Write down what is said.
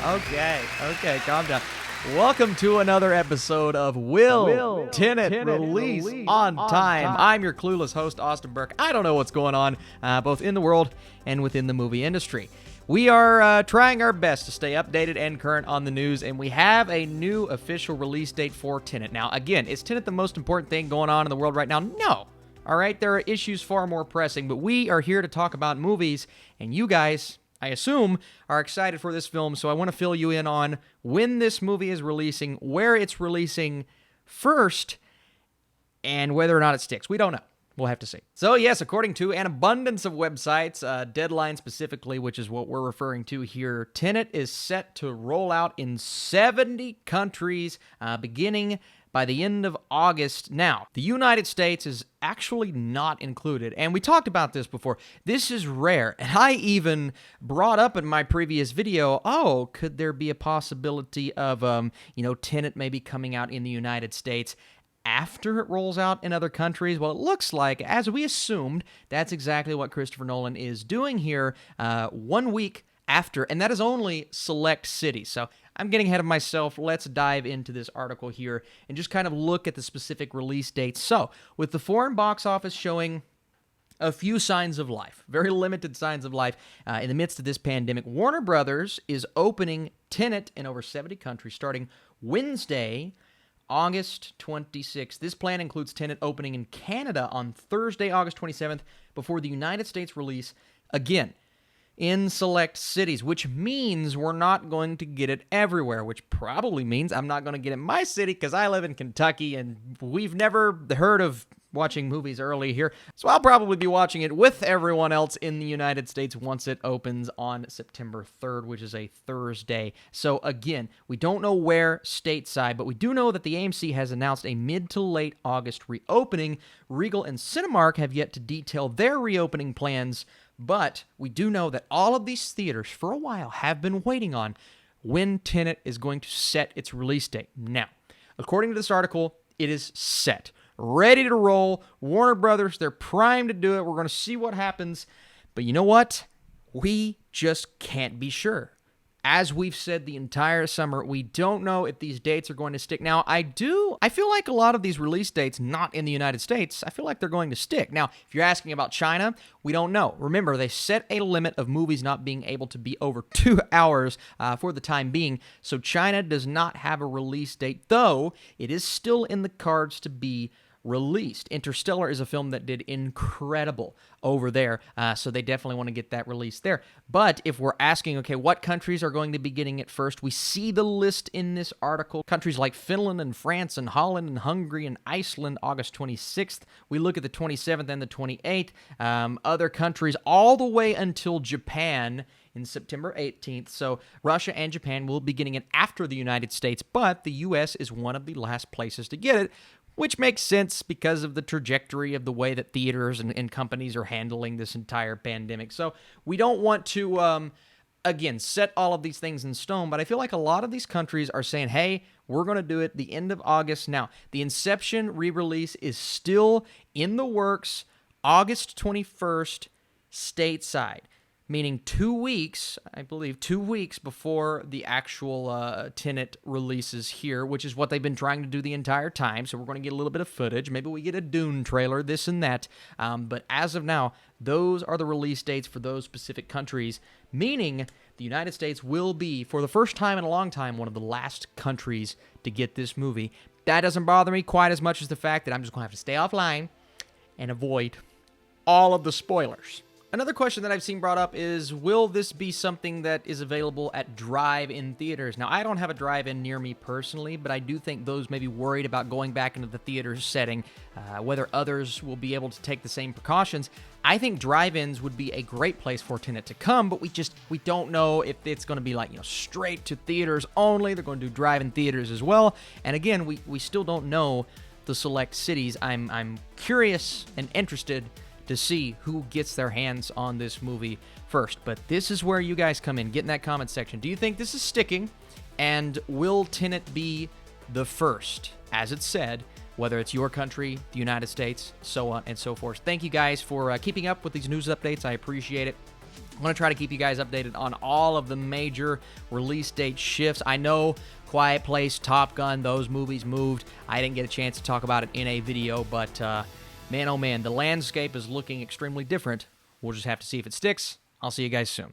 Okay, calm down. Welcome to another episode of Will Tenet release on time? I'm your clueless host, Austin Burke. I don't know what's going on, both in the world and within the movie industry. We are trying our best to stay updated and current on the news, and we have a new official release date for Tenet. Now, again, is Tenet the most important thing going on in the world right now? No. All right, there are issues far more pressing, but we are here to talk about movies, and you guys, I assume, are excited for this film, so I want to fill you in on when this movie is releasing, where it's releasing first, and whether or not it sticks. We don't know. We'll have to see. So yes, according to an abundance of websites, Deadline specifically, which is what we're referring to here, Tenet is set to roll out in 70 countries beginning by the end of August. Now, the United States is actually not included, and we talked about this before. This is rare, and I even brought up in my previous video, could there be a possibility of, Tenet maybe coming out in the United States after it rolls out in other countries? Well, it looks like, as we assumed, that's exactly what Christopher Nolan is doing here 1 week after, and that is only select cities. So I'm getting ahead of myself. Let's dive into this article here and just kind of look at the specific release dates. So, with the foreign box office showing a few signs of life, very limited signs of life in the midst of this pandemic, Warner Brothers is opening Tenet in over 70 countries starting Wednesday, August 26th. This plan includes Tenet opening in Canada on Thursday, August 27th, before the United States release again in select cities, which means we're not going to get it everywhere, which probably means I'm not going to get it in my city because I live in Kentucky and we've never heard of watching movies early here. So I'll probably be watching it with everyone else in the United States once it opens on September 3rd, which is a Thursday. So again, we don't know where stateside, but we do know that the AMC has announced a mid to late August reopening. Regal and Cinemark have yet to detail their reopening plans, but we do know that all of these theaters for a while have been waiting on when Tenet is going to set its release date. Now, according to this article, it is set, ready to roll. Warner Brothers, they're primed to do it. We're going to see what happens. But you know what? We just can't be sure. As we've said the entire summer, we don't know if these dates are going to stick. Now, I feel like a lot of these release dates, not in the United States, I feel like they're going to stick. Now, if you're asking about China, we don't know. Remember, they set a limit of movies not being able to be over 2 hours for the time being. So China does not have a release date, though it is still in the cards to be released. Interstellar is a film that did incredible over there, so they definitely want to get that released there. But if we're asking, okay, what countries are going to be getting it first, we see the list in this article. Countries like Finland and France and Holland and Hungary and Iceland, August 26th. We look at the 27th and the 28th. Other countries all the way until Japan in September 18th. So Russia and Japan will be getting it after the United States, but the U.S. is one of the last places to get it, which makes sense because of the trajectory of the way that theaters and companies are handling this entire pandemic. So we don't want to, again, set all of these things in stone, but I feel like a lot of these countries are saying, hey, we're going to do it the end of August. Now, the Inception re-release is still in the works, August 21st, stateside. Meaning 2 weeks, I believe, 2 weeks before the actual Tenet releases here, which is what they've been trying to do the entire time. So we're going to get a little bit of footage. Maybe we get a Dune trailer, this and that. But as of now, those are the release dates for those specific countries, meaning the United States will be, for the first time in a long time, one of the last countries to get this movie. That doesn't bother me quite as much as the fact that I'm just going to have to stay offline and avoid all of the spoilers. Another question that I've seen brought up is, will this be something that is available at drive-in theaters? Now, I don't have a drive-in near me personally, but I do think those may be worried about going back into the theater setting, whether others will be able to take the same precautions. I think drive-ins would be a great place for Tenet to come, but we don't know if it's going to be straight to theaters only. They're going to do drive-in theaters as well. And again, we still don't know the select cities. I'm curious and interested to see who gets their hands on this movie first. But this is where you guys come in. Get in that comment section. Do you think this is sticking? And will Tenet be the first, as it said, whether it's your country, the United States, so on and so forth? Thank you guys for keeping up with these news updates. I appreciate it. I'm going to try to keep you guys updated on all of the major release date shifts. I know Quiet Place, Top Gun, those movies moved. I didn't get a chance to talk about it in a video, but man, oh man, the landscape is looking extremely different. We'll just have to see if it sticks. I'll see you guys soon.